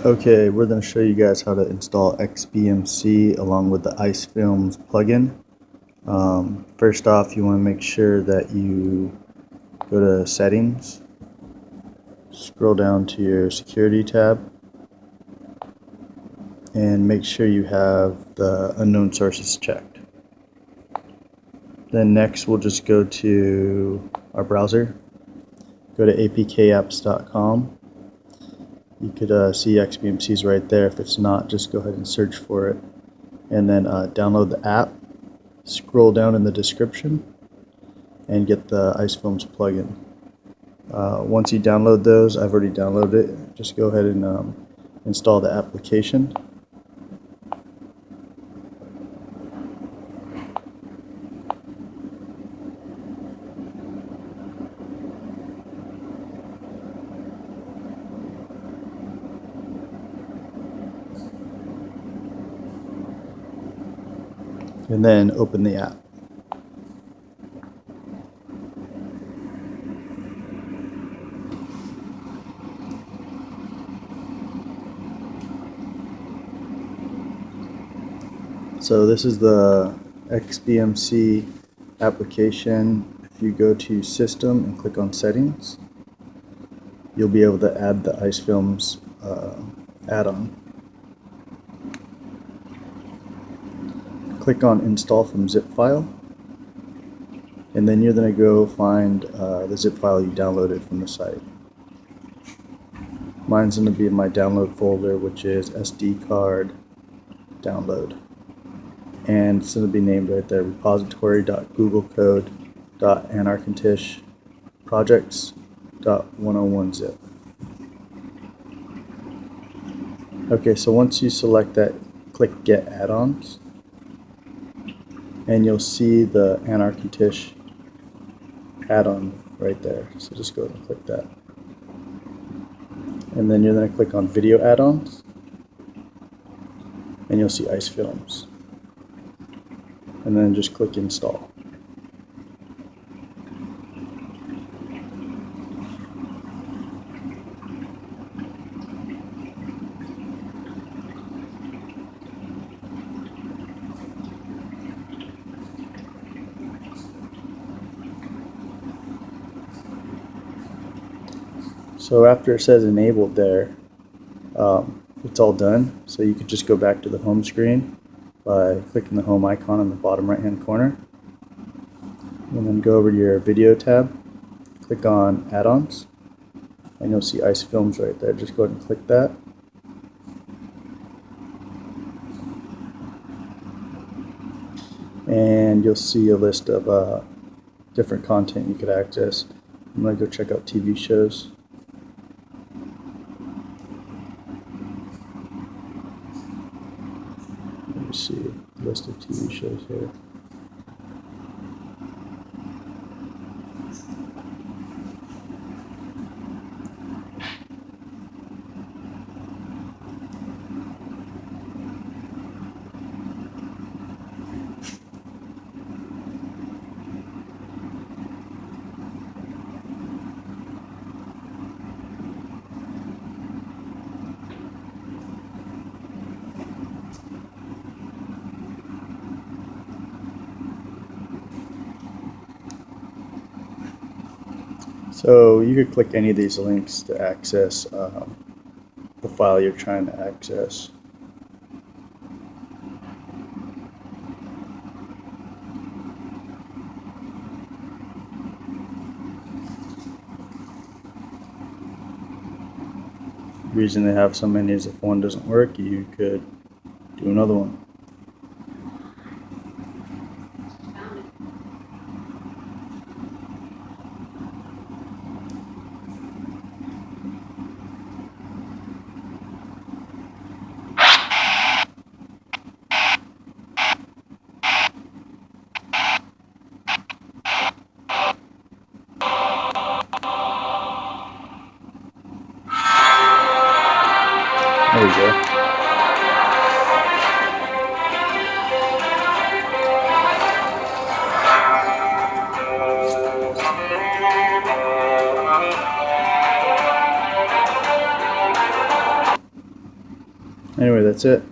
Okay, we're going to show you guys how to install XBMC along with the Icefilms plugin. First off, you want to make sure that you go to Settings, scroll down to your Security tab, and make sure you have the unknown sources checked. Then next we'll just go to our browser, go to apkapps.com. You could see XBMC's right there. If it's not, just go ahead and search for it. And then download the app, scroll down in the description, and get the Icefilms plugin. Once you download those, I've already downloaded it, just go ahead and install the application. And then open the app. So this is the XBMC application. If you go to System and click on Settings, you'll be able to add the Icefilms add-on. Click on Install from zip file, and then you're going to go find the zip file you downloaded from the site. Mine's going to be in my download folder, which is SD card download, and it's going to be named right there, repository.googlecode.anarchintishprojects.101zip. Okay, so once you select that, click Get Add-ons, and you'll see the Anarchintish add-on right there. So just go ahead and click that. And then you're going to click on Video Add-ons, and you'll see Icefilms. And then just click Install. So after it says enabled there, it's all done. So you could just go back to the home screen by clicking the home icon in the bottom right hand corner, and then go over to your video tab, click on add-ons, and you'll see Icefilms right there. Just go ahead and click that. And you'll see a list of different content you could access. I'm going to go check out TV shows. Let me see a list of TV shows here. So you could click any of these links to access the file you're trying to access. The reason they have so many is if one doesn't work, you could do another one. There we go. Anyway, that's it.